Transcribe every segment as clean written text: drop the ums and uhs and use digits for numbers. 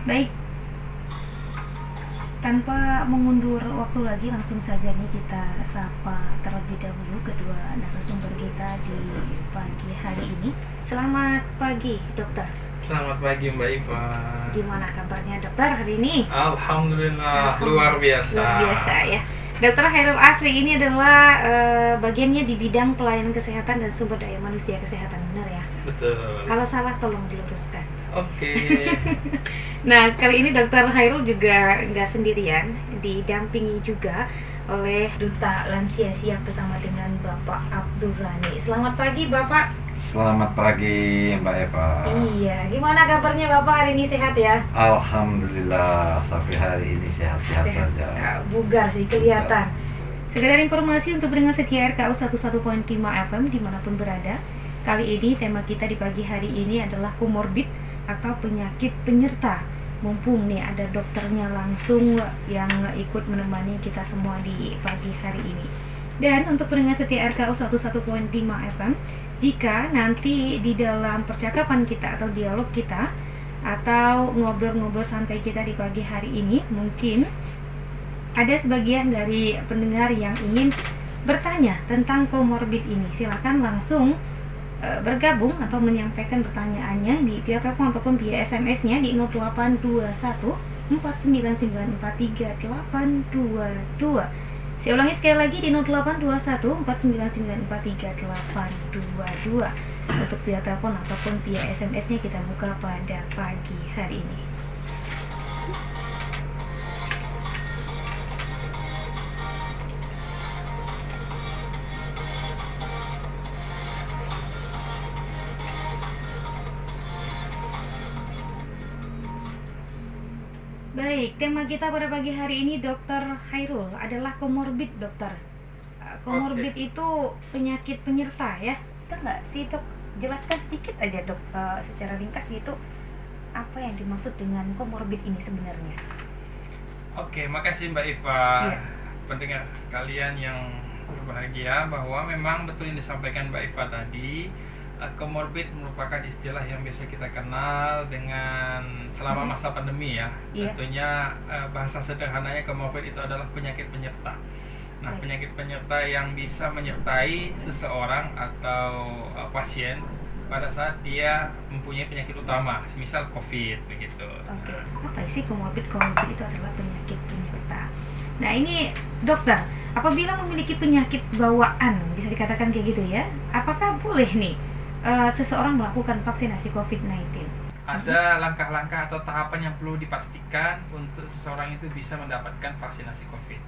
Baik, tanpa mengundur waktu lagi langsung saja nih kita sapa terlebih dahulu kedua narasumber kita di pagi hari ini. Selamat pagi, dokter. Selamat pagi Mbak Iva. Gimana kabarnya dokter hari ini? Alhamdulillah, luar biasa. Luar biasa ya. Dr. Khairul Asri ini adalah bagiannya di bidang pelayanan kesehatan dan sumber daya manusia kesehatan, benar ya? Betul. Kalau salah tolong diluruskan. Oke. Nah, kali ini Dr. Khairul juga nggak sendirian, didampingi juga oleh Duta Lansia Siap bersama dengan Bapak Abdul Rani. Selamat pagi Bapak. Selamat pagi Mbak Eva. Iya, gimana kabarnya Bapak hari ini, sehat ya? Alhamdulillah sampai hari ini sehat-sehat saja. Bugar sih kelihatan. Sekedar informasi untuk pendengar setia RKU 101.5 FM dimanapun berada. Kali ini tema kita di pagi hari ini adalah komorbid atau penyakit penyerta. Mumpung nih ada dokternya langsung yang ikut menemani kita semua di pagi hari ini. Dan untuk pendengar setia RKU 101.5 FM, jika nanti di dalam percakapan kita atau dialog kita atau ngobrol-ngobrol santai kita di pagi hari ini, mungkin ada sebagian dari pendengar yang ingin bertanya tentang komorbid ini, silakan langsung bergabung atau menyampaikan pertanyaannya di via telepon ataupun via SMS-nya di 0821 49943 Saya ulangi sekali lagi di 0821 49943 Untuk via telepon ataupun via SMS-nya kita buka pada pagi hari ini. Baik, tema kita pada pagi hari ini Dr. Khairul adalah komorbid, dokter. Komorbid itu penyakit penyerta ya. Itu enggak sih dok? Jelaskan sedikit aja dok, secara ringkas gitu, apa yang dimaksud dengan komorbid ini sebenarnya. Oke, makasih Mbak Iva. Iya. Pendengar sekalian yang berbahagia, bahwa memang betul yang disampaikan Mbak Iva tadi. Komorbid merupakan istilah yang biasa kita kenal dengan selama masa pandemi ya. Iya. Tentunya bahasa sederhananya komorbid itu adalah penyakit penyerta. Nah, penyakit penyerta yang bisa menyertai seseorang atau pasien pada saat dia mempunyai penyakit utama, misal COVID begitu. Oke. Apa sih komorbid? Komorbid itu adalah penyakit penyerta. Nah, ini dokter, apabila memiliki penyakit bawaan, bisa dikatakan kayak gitu ya, apakah boleh nih seseorang melakukan vaksinasi COVID-19? Ada langkah-langkah atau tahapan yang perlu dipastikan untuk seseorang itu bisa mendapatkan vaksinasi COVID.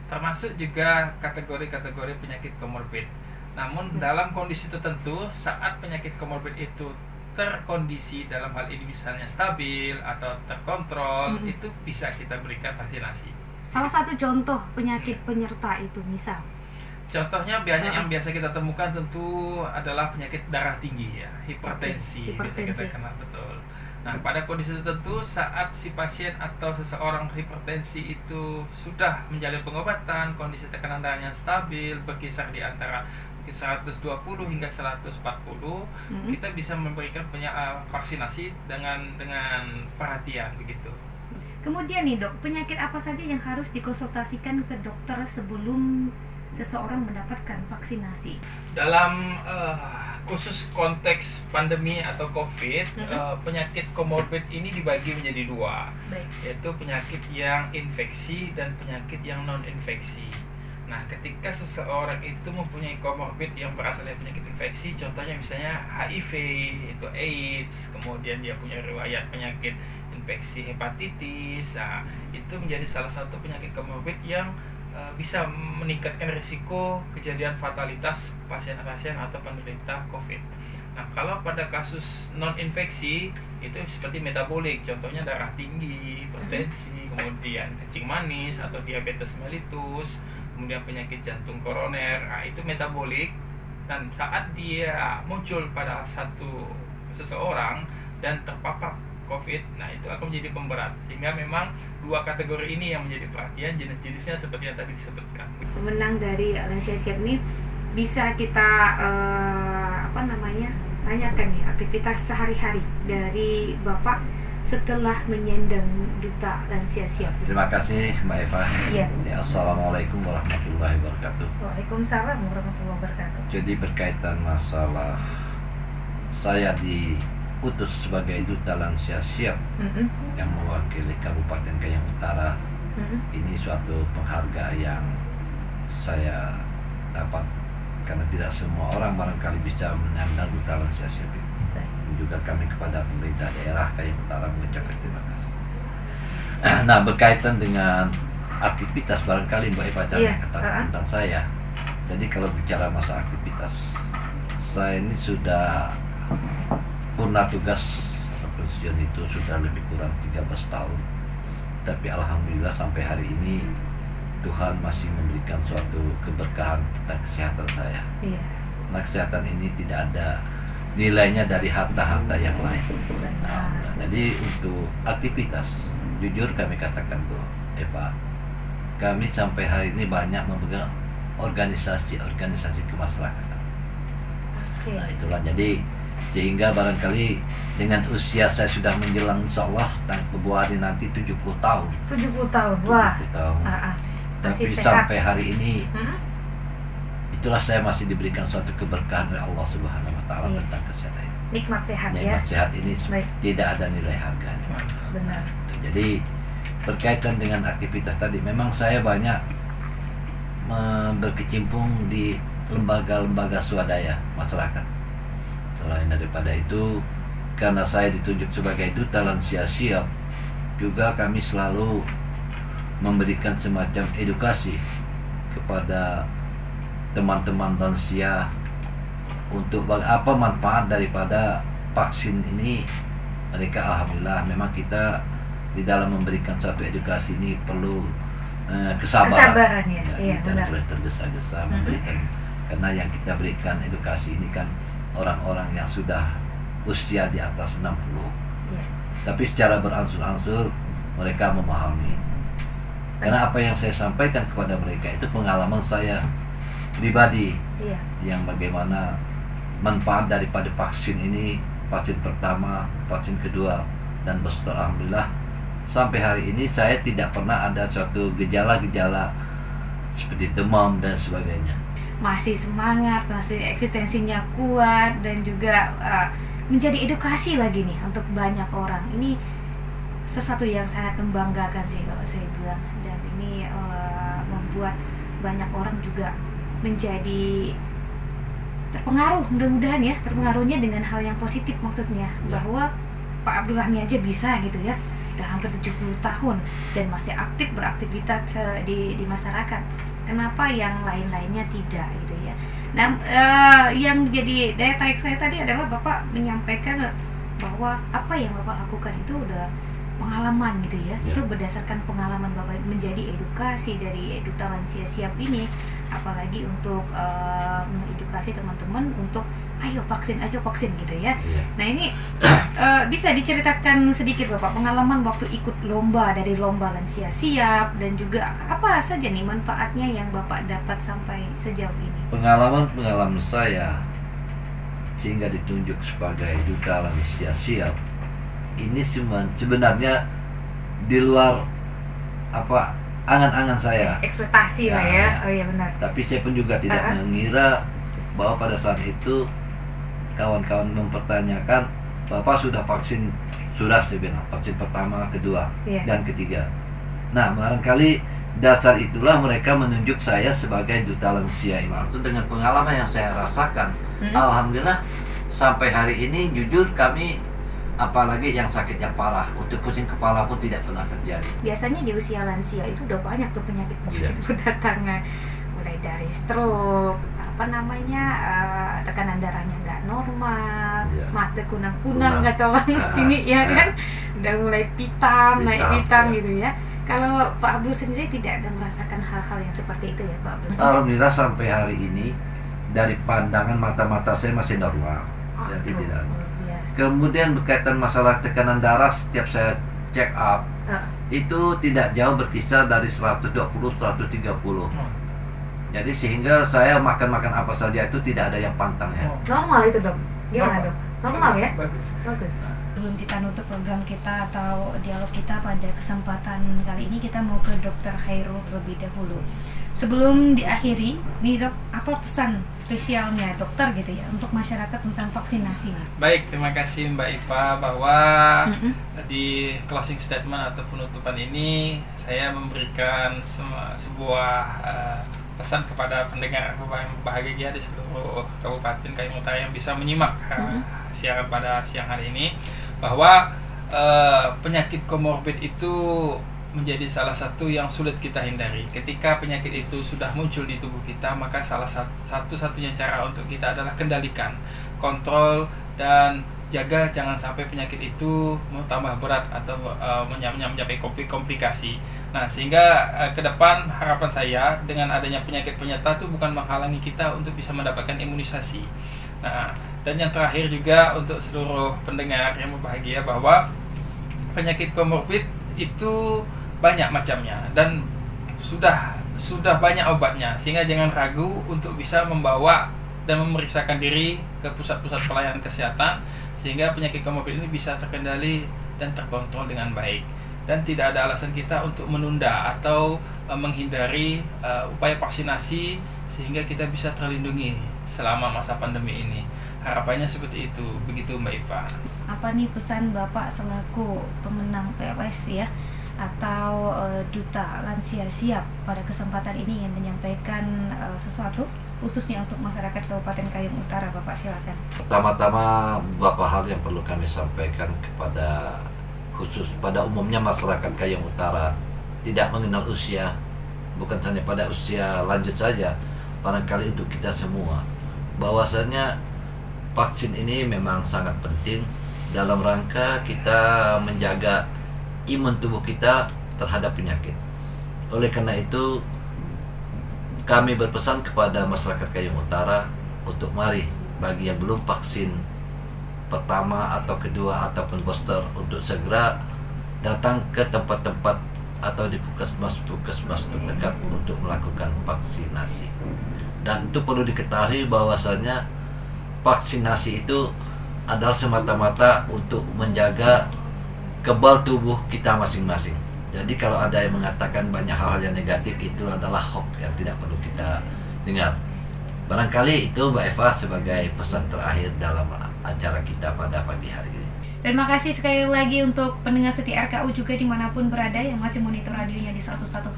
Termasuk juga kategori-kategori penyakit komorbid. Namun dalam kondisi tertentu, saat penyakit komorbid itu terkondisi, dalam hal ini misalnya stabil atau terkontrol, itu bisa kita berikan vaksinasi. Salah satu contoh penyakit penyerta itu misal? Contohnya banyak yang biasa kita temukan tentu adalah penyakit darah tinggi ya, hipertensi. Hipertensi. Kita kenal betul. Nah, pada kondisi tertentu saat si pasien atau seseorang hipertensi itu sudah menjalani pengobatan, kondisi tekanan darahnya stabil, berkisar di antara 120 hingga 140, kita bisa memberikan vaksinasi dengan perhatian begitu. Kemudian nih dok, penyakit apa saja yang harus dikonsultasikan ke dokter sebelum seseorang mendapatkan vaksinasi? Dalam khusus konteks pandemi atau COVID, penyakit komorbid ini dibagi menjadi dua. Baik. Yaitu penyakit yang infeksi dan penyakit yang non-infeksi. Nah, ketika seseorang itu mempunyai komorbid yang berasal dari penyakit infeksi, contohnya misalnya HIV, itu AIDS, kemudian dia punya riwayat penyakit infeksi hepatitis, nah, itu menjadi salah satu penyakit komorbid yang bisa meningkatkan risiko kejadian fatalitas pasien-pasien atau penderita COVID. Nah, kalau pada kasus non-infeksi itu seperti metabolik, contohnya darah tinggi, hipertensi, kemudian kencing manis atau diabetes mellitus, kemudian penyakit jantung koroner, nah, itu metabolik. Dan saat dia muncul pada seseorang dan terpapar COVID, nah itu akan menjadi pemberat, sehingga memang dua kategori ini yang menjadi perhatian, jenis-jenisnya seperti yang tadi disebutkan. Pemenang dari Lansia Siap ini bisa kita tanyakan nih aktivitas sehari-hari dari Bapak setelah menyandang duta lansia siap? Terima kasih Mbak Eva. Iya. Ya, Assalamualaikum warahmatullahi wabarakatuh. Waalaikumsalam warahmatullahi wabarakatuh. Jadi berkaitan masalah saya diutus sebagai duta lansia siap yang mewakili Kabupaten Kayang Utara. Ini suatu penghargaan yang saya dapat karena tidak semua orang barangkali bisa menyandang duta lansia siap itu. Juga kami kepada pemerintah daerah Kayang Utara mengucapkan terima kasih. Nah, berkaitan dengan aktivitas barangkali Mbak Eva katakan tentang saya. Jadi kalau bicara masa aktivitas, saya ini sudah purna tugas atau pensiun itu sudah lebih kurang 13 tahun. Tapi alhamdulillah sampai hari ini Tuhan masih memberikan suatu keberkahan tentang kesehatan saya. Iya. Nah, kesehatan ini tidak ada nilainya dari harta-harta yang lain. Nah, jadi untuk aktivitas, jujur kami katakan Bu Eva, kami sampai hari ini banyak memegang organisasi kemasyarakatan. Oke. Nah, itulah jadi sehingga barangkali dengan usia saya sudah menjelang insya Allah Februari nanti 70 tahun. 70 tahun. Wah. 70 tahun. Masih Tapi sehat. sampai hari ini itulah saya masih diberikan suatu keberkahan oleh Allah Subhanahu wa taala tentang kesehatan ini. Nikmat sehat ya. Nikmat sehat ini Baik. tidak ada nilai harganya. Benar. Jadi berkaitan dengan aktivitas tadi, memang saya banyak berkecimpung di lembaga-lembaga swadaya masyarakat. Selain daripada itu, karena saya ditunjuk sebagai duta lansia siap, juga kami selalu memberikan semacam edukasi kepada teman-teman lansia untuk apa manfaat daripada vaksin ini. Mereka alhamdulillah memang kita di dalam memberikan satu edukasi ini perlu kesabaran ya. Iya, kita benar. boleh tergesa-gesa memberikan, karena yang kita berikan edukasi ini kan orang-orang yang sudah usia di atas 60. Iya. Tapi secara beransur-ansur mereka memahami. Karena apa yang saya sampaikan kepada mereka itu pengalaman saya pribadi. Iya. Yang bagaimana manfaat daripada vaksin ini, vaksin pertama, vaksin kedua, dan booster. Alhamdulillah sampai hari ini saya tidak pernah ada suatu gejala-gejala seperti demam dan sebagainya. Masih semangat, masih eksistensinya kuat, dan juga menjadi edukasi lagi nih untuk banyak orang. Ini sesuatu yang sangat membanggakan sih kalau saya bilang, dan ini membuat banyak orang juga menjadi terpengaruh, mudah-mudahan ya, terpengaruhnya dengan hal yang positif, maksudnya bahwa Pak Abdul Rahmi aja bisa gitu ya, udah hampir 70 tahun dan masih aktif beraktivitas di masyarakat. Kenapa yang lain-lainnya tidak gitu ya? Nah, yang jadi daya tarik saya tadi adalah Bapak menyampaikan bahwa apa yang Bapak lakukan itu udah pengalaman gitu ya. Itu berdasarkan pengalaman Bapak menjadi edukasi dari Duta Lansia Siap ini, apalagi untuk mengedukasi teman-teman untuk ayo vaksin gitu ya. Nah, ini bisa diceritakan sedikit Bapak pengalaman waktu ikut lomba, dari lomba Lansia Siap, dan juga apa saja nih manfaatnya yang Bapak dapat sampai sejauh ini? Pengalaman saya sehingga ditunjuk sebagai Duta Lansia Siap ini sebenarnya di luar angan-angan saya, ekspektasi lah ya. Oh iya benar. Tapi saya pun juga tidak mengira bahwa pada saat itu kawan-kawan mempertanyakan, Bapak sudah vaksin? Sudah, saya bilang, vaksin pertama, kedua, dan ketiga. Nah, barangkali dasar itulah mereka menunjuk saya sebagai duta lansia ini. Langsung dengan pengalaman yang saya rasakan, alhamdulillah sampai hari ini jujur kami, apalagi yang sakit yang parah, untuk pusing kepala pun tidak pernah terjadi. Biasanya di usia lansia itu udah banyak tuh penyakit-penyakit berdatangan, mulai dari stroke, tekanan darahnya nggak normal, mata kunang-kunang kata orang sini ya kan, udah mulai naik pitam gitu ya. Kalau Pak Abdul sendiri tidak ada merasakan hal-hal yang seperti itu ya Pak Abdul? Alhamdulillah sampai hari ini dari pandangan mata-mata saya masih normal, jadi tidak. Kemudian berkaitan masalah tekanan darah, setiap saya check up itu tidak jauh, berkisar dari 120-130. Jadi sehingga saya makan apa saja itu tidak ada yang pantang ya. Normal itu dok? Gimana dok? Normal ya? Bagus. sebelum kita nutup program kita atau dialog kita pada kesempatan kali ini, kita mau ke Dr. Khairul terlebih dahulu. Sebelum diakhiri, nih Dok, apa pesan spesialnya dokter gitu ya untuk masyarakat tentang vaksinasi? Baik, terima kasih Mbak Iva bahwa di closing statement atau penutupan ini saya memberikan sebuah pesan kepada pendengar yang bahagia di seluruh Kabupaten Kayong Utara yang bisa menyimak siaran pada siang hari ini, bahwa penyakit komorbid itu menjadi salah satu yang sulit kita hindari. Ketika penyakit itu sudah muncul di tubuh kita, maka salah satu-satunya cara untuk kita adalah kendalikan, kontrol, dan jaga jangan sampai penyakit itu tambah berat atau mencapai komplikasi. Nah, sehingga ke depan harapan saya dengan adanya penyakit penyerta itu bukan menghalangi kita untuk bisa mendapatkan imunisasi. Nah, dan yang terakhir juga untuk seluruh pendengar yang berbahagia, bahwa penyakit komorbid itu banyak macamnya dan sudah banyak obatnya, sehingga jangan ragu untuk bisa membawa dan memeriksakan diri ke pusat-pusat pelayanan kesehatan, sehingga penyakit komorbid ini bisa terkendali dan terkontrol dengan baik. Dan tidak ada alasan kita untuk menunda atau menghindari upaya vaksinasi, sehingga kita bisa terlindungi selama masa pandemi ini. Harapannya seperti itu, begitu Mbak Iva. Apa nih pesan Bapak selaku pemenang PLS ya, atau Duta Lansia Siap pada kesempatan ini yang menyampaikan sesuatu khususnya untuk masyarakat Kabupaten Kayong Utara? Bapak silakan. Pertama-tama beberapa hal yang perlu kami sampaikan kepada pada umumnya masyarakat Kayong Utara, tidak mengenal usia, bukan hanya pada usia lanjut saja, barangkali untuk kita semua, bahwasanya vaksin ini memang sangat penting dalam rangka kita menjaga imun tubuh kita terhadap penyakit. Oleh karena itu, kami berpesan kepada masyarakat Kayong Utara untuk mari, bagi yang belum vaksin pertama atau kedua ataupun booster, untuk segera datang ke tempat-tempat atau di puskesmas terdekat untuk melakukan vaksinasi. Dan itu perlu diketahui bahwasanya vaksinasi itu adalah semata-mata untuk menjaga kebal tubuh kita masing-masing. Jadi kalau ada yang mengatakan banyak hal-hal yang negatif, itu adalah hoax yang tidak perlu kita dengar. Barangkali itu Mbak Eva sebagai pesan terakhir dalam acara kita pada pagi hari ini. Terima kasih sekali lagi untuk pendengar setia RKU juga dimanapun berada yang masih monitor radionya di 101.5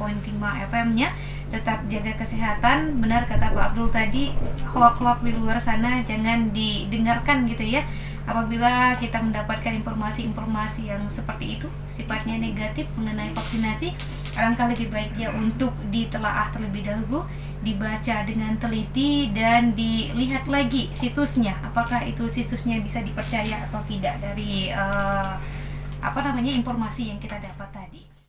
FM-nya. Tetap jaga kesehatan. Benar kata Pak Abdul tadi, hoak-hoak di luar sana jangan didengarkan gitu ya. Apabila kita mendapatkan informasi-informasi yang seperti itu, sifatnya negatif mengenai vaksinasi, alangkah lebih baiknya untuk ditelaah terlebih dahulu, dibaca dengan teliti, dan dilihat lagi situsnya, apakah itu situsnya bisa dipercaya atau tidak dari informasi yang kita dapatkan.